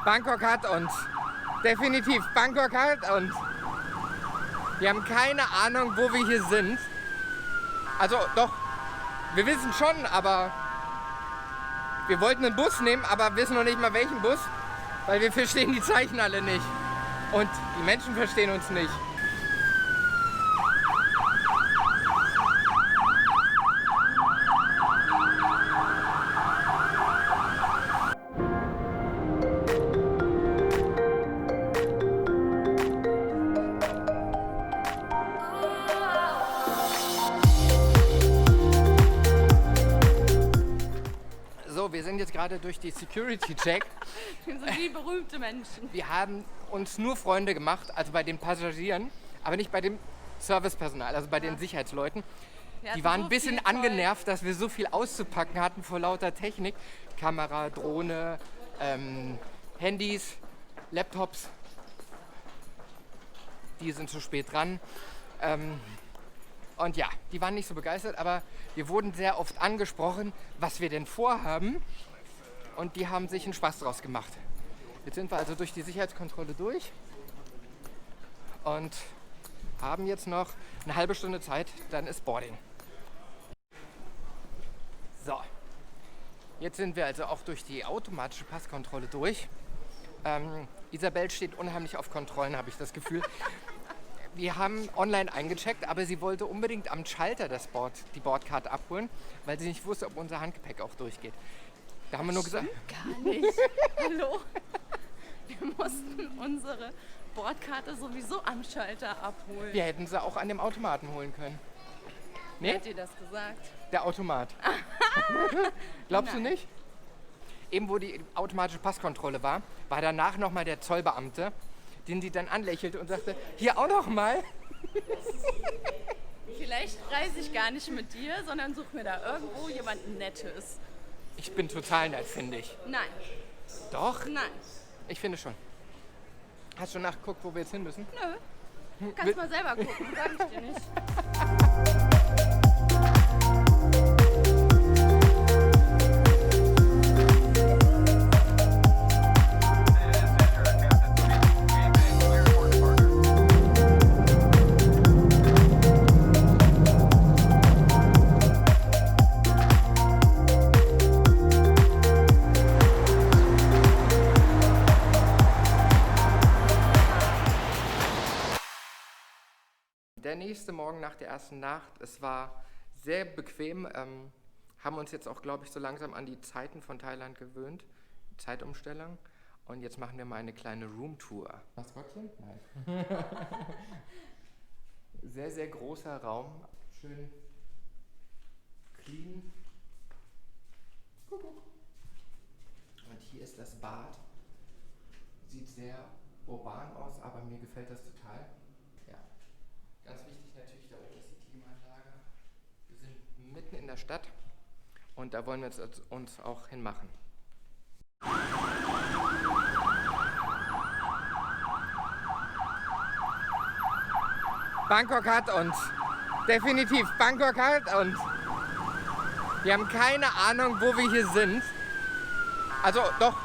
Bangkok hat uns. Definitiv, Bangkok hat uns. Wir haben keine Ahnung, wo wir hier sind. Also doch, wir wissen schon, aber wir wollten einen Bus nehmen, aber wissen noch nicht mal welchen Bus, weil wir verstehen die Zeichen alle nicht. Und die Menschen verstehen uns nicht. So, wir sind jetzt gerade durch die Security-Check. Wir sind so wie berühmte Menschen. Wir haben uns nur Freunde gemacht, also bei den Passagieren, aber nicht bei dem Servicepersonal, also bei den Sicherheitsleuten. Die waren ein bisschen angenervt, dass wir so viel auszupacken hatten vor lauter Technik. Kamera, Drohne, Handys, Laptops. Die sind zu spät dran. Und ja, die waren nicht so begeistert, aber wir wurden sehr oft angesprochen, was wir denn vorhaben. Und die haben sich einen Spaß draus gemacht. Jetzt sind wir also durch die Sicherheitskontrolle durch und haben jetzt noch eine halbe Stunde Zeit, dann ist Boarding. So, jetzt sind wir also auch durch die automatische Passkontrolle durch. Isabel steht unheimlich auf Kontrollen, habe ich das Gefühl. Wir haben online eingecheckt, aber sie wollte unbedingt am Schalter die Boardcard abholen, weil sie nicht wusste, ob unser Handgepäck auch durchgeht. Da haben wir nur gesagt... Gar nicht. Hallo? Wir mussten unsere Bordkarte sowieso am Schalter abholen. Wir hätten sie auch an dem Automaten holen können. Nee? Wer hat dir das gesagt? Der Automat. Glaubst du nicht? Eben wo die automatische Passkontrolle war danach nochmal der Zollbeamte, den sie dann anlächelte und sagte, hier auch noch mal. Vielleicht reise ich gar nicht mit dir, sondern suche mir da irgendwo jemanden Nettes. Ich bin total nett, finde ich. Nein. Doch? Nein. Ich finde schon. Hast du schon nachgeguckt, wo wir jetzt hin müssen? Nö. Kannst mal selber gucken, sag ich dir nicht. Der nächste Morgen nach der ersten Nacht, es war sehr bequem, haben uns jetzt auch, glaube ich, so langsam an die Zeiten von Thailand gewöhnt, Zeitumstellung. Und jetzt machen wir mal eine kleine Roomtour. Maskottchen? Nein. Sehr, sehr großer Raum, schön clean. Kuckuck. Und hier ist das Bad. Sieht sehr urban aus, aber mir gefällt das total. Ja. Ganz wichtig natürlich, da oben ist die Klimaanlage. Wir sind mitten in der Stadt und da wollen wir uns auch hinmachen. Bangkok hat uns. Definitiv, Bangkok hat uns. Wir haben keine Ahnung, wo wir hier sind. Also doch,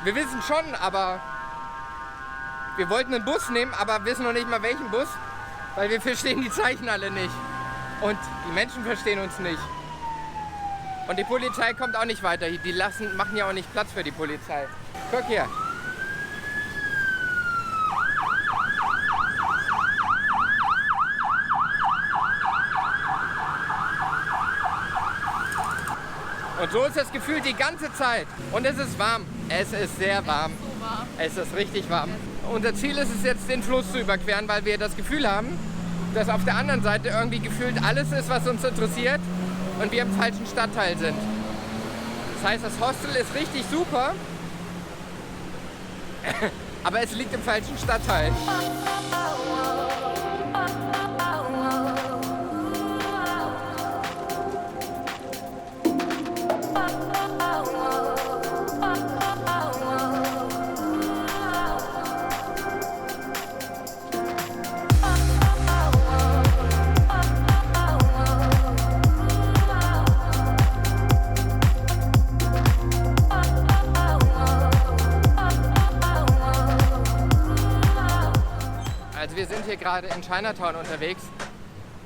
wir wissen schon, aber wir wollten einen Bus nehmen, aber wissen noch nicht mal welchen Bus. Weil wir verstehen die Zeichen alle nicht. Und die Menschen verstehen uns nicht. Und die Polizei kommt auch nicht weiter. Die machen ja auch nicht Platz für die Polizei. Guck hier. Und so ist das Gefühl die ganze Zeit. Und es ist warm. Es ist sehr warm. Es ist so warm. Es ist richtig warm. Unser Ziel ist es jetzt, den Fluss zu überqueren, weil wir das Gefühl haben, dass auf der anderen Seite irgendwie gefühlt alles ist, was uns interessiert und wir im falschen Stadtteil sind. Das heißt, das Hostel ist richtig super, aber es liegt im falschen Stadtteil. wir sind hier gerade in Chinatown unterwegs.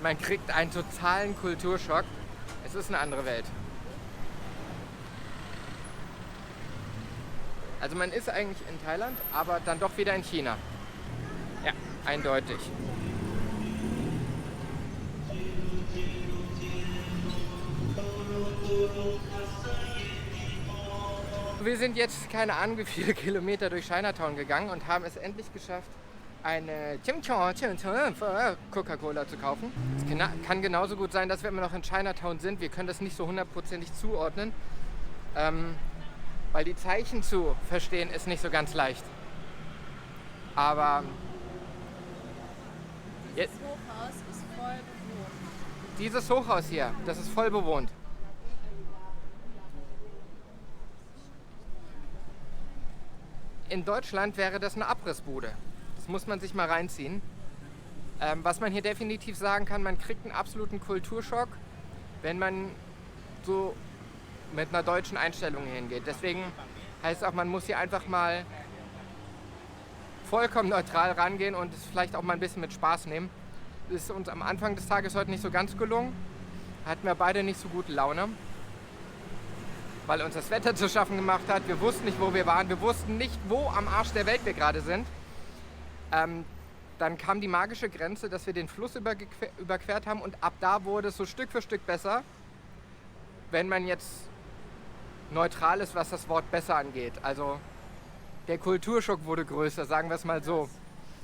Man kriegt einen totalen Kulturschock. Es ist eine andere Welt. Also man ist eigentlich in Thailand, aber dann doch wieder in China. Ja, eindeutig. Wir sind jetzt keine Ahnung wie viele Kilometer durch Chinatown gegangen und haben es endlich geschafft, eine Coca-Cola zu kaufen. Es kann genauso gut sein, dass wir immer noch in Chinatown sind. Wir können das nicht so hundertprozentig zuordnen, weil die Zeichen zu verstehen ist nicht so ganz leicht. Aber Dieses Hochhaus ist voll bewohnt. Dieses Hochhaus hier, das ist voll bewohnt. In Deutschland wäre das eine Abrissbude. Das muss man sich mal reinziehen. Was man hier definitiv sagen kann, man kriegt einen absoluten Kulturschock, wenn man so mit einer deutschen Einstellung hingeht. Deswegen heißt es auch, man muss hier einfach mal vollkommen neutral rangehen und es vielleicht auch mal ein bisschen mit Spaß nehmen. Das ist uns am Anfang des Tages heute nicht so ganz gelungen. Hatten wir beide nicht so gute Laune, weil uns das Wetter zu schaffen gemacht hat. Wir wussten nicht, wo wir waren. Wir wussten nicht, wo am Arsch der Welt wir gerade sind. Dann kam die magische Grenze, dass wir den Fluss überquert haben und ab da wurde es so Stück für Stück besser. Wenn man jetzt neutral ist, was das Wort besser angeht. Also der Kulturschock wurde größer, sagen wir es mal so.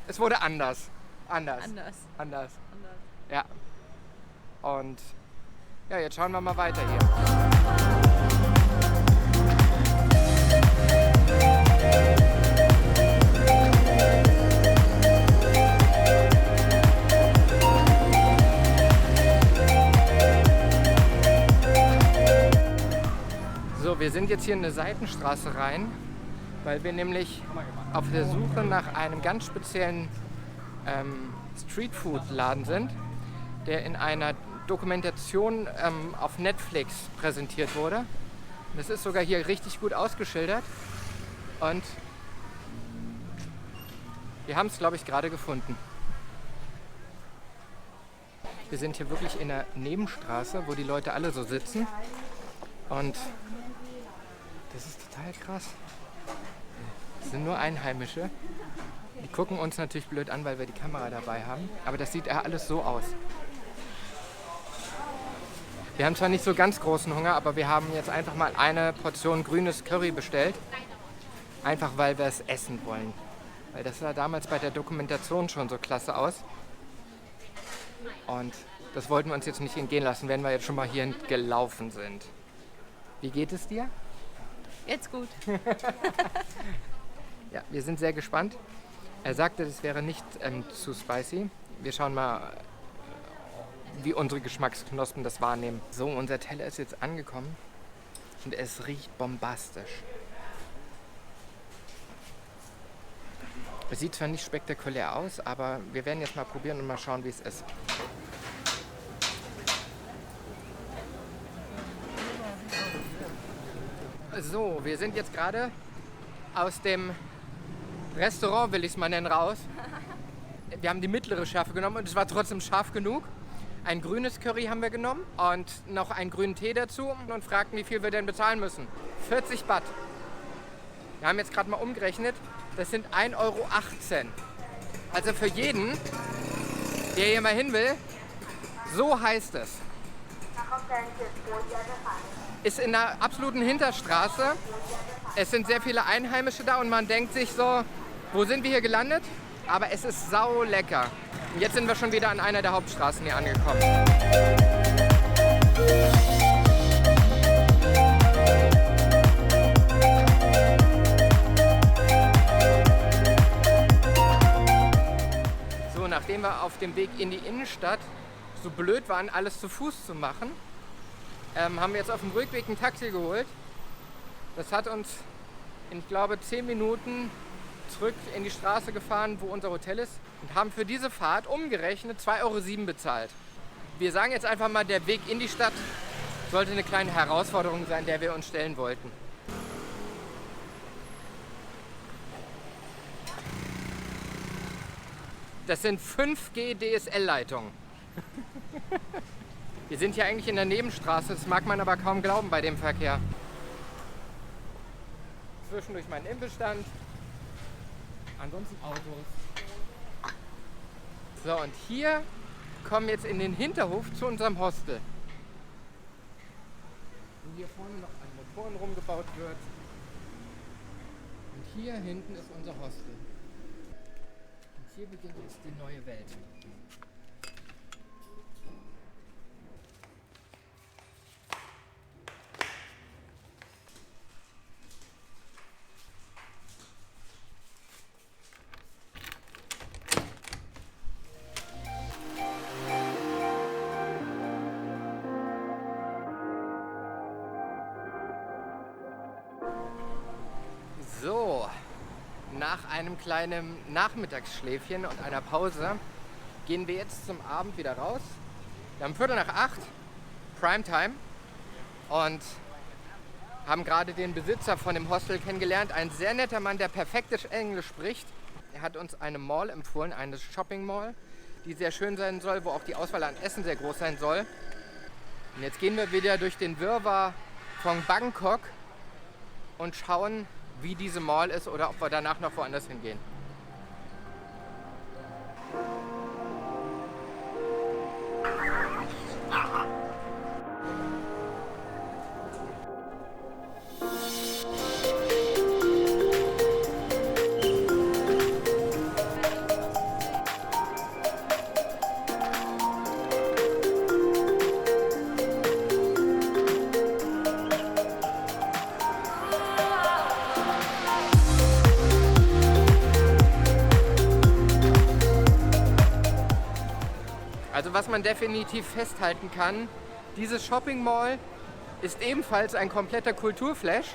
Es wurde anders. Anders. Ja. Und ja, jetzt schauen wir mal weiter hier. So, wir sind jetzt hier in eine Seitenstraße rein, weil wir nämlich auf der Suche nach einem ganz speziellen Streetfood-Laden sind, der in einer Dokumentation auf Netflix präsentiert wurde. Und das ist sogar hier richtig gut ausgeschildert und wir haben es, glaube ich, gerade gefunden. Wir sind hier wirklich in einer Nebenstraße, wo die Leute alle so sitzen und das ist total krass. Das sind nur Einheimische. Die gucken uns natürlich blöd an, weil wir die Kamera dabei haben. Aber das sieht ja alles so aus. Wir haben zwar nicht so ganz großen Hunger, aber wir haben jetzt einfach mal eine Portion grünes Curry bestellt. Einfach weil wir es essen wollen. Weil das sah damals bei der Dokumentation schon so klasse aus. Und das wollten wir uns jetzt nicht entgehen lassen, wenn wir jetzt schon mal hier gelaufen sind. Wie geht es dir? Jetzt gut. Ja, wir sind sehr gespannt. Er sagte, das wäre nicht zu spicy. Wir schauen mal, wie unsere Geschmacksknospen das wahrnehmen. So, unser Teller ist jetzt angekommen und es riecht bombastisch. Es sieht zwar nicht spektakulär aus, aber wir werden jetzt mal probieren und mal schauen, wie es ist. So, wir sind jetzt gerade aus dem Restaurant, will ich es mal nennen, raus. Wir haben die mittlere Schärfe genommen und es war trotzdem scharf genug. Ein grünes Curry haben wir genommen und noch einen grünen Tee dazu und fragten, wie viel wir denn bezahlen müssen. 40 Baht. Wir haben jetzt gerade mal umgerechnet, das sind 1,18 Euro. Also für jeden, der hier mal hin will, so heißt es. Ist in einer absoluten Hinterstraße. Es sind sehr viele Einheimische da und man denkt sich so, wo sind wir hier gelandet? Aber es ist sau lecker. Und jetzt sind wir schon wieder an einer der Hauptstraßen hier angekommen. So, nachdem wir auf dem Weg in die Innenstadt so blöd waren, alles zu Fuß zu machen, haben wir jetzt auf dem Rückweg ein Taxi geholt. Das hat uns in, ich glaube, 10 Minuten zurück in die Straße gefahren, wo unser Hotel ist und haben für diese Fahrt umgerechnet 2,07 Euro bezahlt. Wir sagen jetzt einfach mal, der Weg in die Stadt sollte eine kleine Herausforderung sein, der wir uns stellen wollten. Das sind 5G DSL-Leitungen. Wir sind hier eigentlich in der Nebenstraße, das mag man aber kaum glauben bei dem Verkehr. Zwischendurch mein Imbissstand. Ansonsten Autos. So, und hier kommen wir jetzt in den Hinterhof zu unserem Hostel. Wo hier vorne noch an Motoren rumgebaut wird. Und hier hinten ist unser Hostel. Und hier beginnt jetzt die neue Welt. So, nach einem kleinen Nachmittagsschläfchen und einer Pause gehen wir jetzt zum Abend wieder raus. Wir haben 7:45, Primetime, und haben gerade den Besitzer von dem Hostel kennengelernt. Ein sehr netter Mann, der perfektes Englisch spricht. Er hat uns eine Mall empfohlen, eine Shopping Mall, die sehr schön sein soll, wo auch die Auswahl an Essen sehr groß sein soll. Und jetzt gehen wir wieder durch den Wirrwarr von Bangkok und schauen, wie diese Mall ist oder ob wir danach noch woanders hingehen. Also was man definitiv festhalten kann, diese Shopping Mall ist ebenfalls ein kompletter Kulturflash.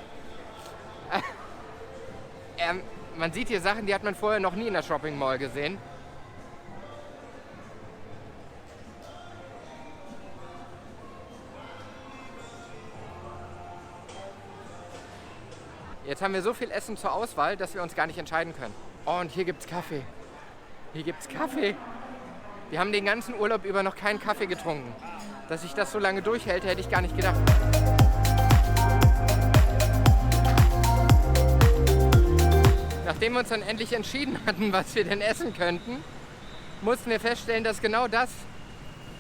Man sieht hier Sachen, die hat man vorher noch nie in der Shopping Mall gesehen. Jetzt haben wir so viel Essen zur Auswahl, dass wir uns gar nicht entscheiden können. Oh, und hier gibt's Kaffee. Hier gibt's Kaffee. Wir haben den ganzen Urlaub über noch keinen Kaffee getrunken. Dass sich das so lange durchhält, hätte ich gar nicht gedacht. Nachdem wir uns dann endlich entschieden hatten, was wir denn essen könnten, mussten wir feststellen, dass genau das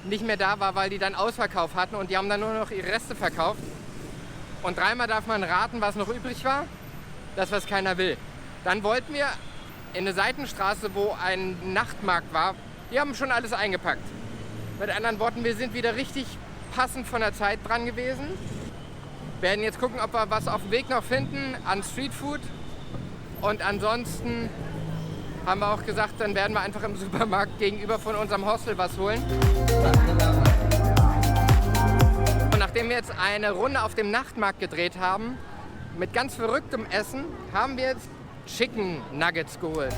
nicht mehr da war, weil die dann Ausverkauf hatten und die haben dann nur noch ihre Reste verkauft. Und dreimal darf man raten, was noch übrig war. Das, was keiner will. Dann wollten wir in eine Seitenstraße, wo ein Nachtmarkt war. Die haben schon alles eingepackt. Mit anderen Worten, wir sind wieder richtig passend von der Zeit dran gewesen. Wir werden jetzt gucken, ob wir was auf dem Weg noch finden an Streetfood. Und ansonsten haben wir auch gesagt, dann werden wir einfach im Supermarkt gegenüber von unserem Hostel was holen. Und nachdem wir jetzt eine Runde auf dem Nachtmarkt gedreht haben, mit ganz verrücktem Essen, haben wir jetzt Chicken Nuggets geholt.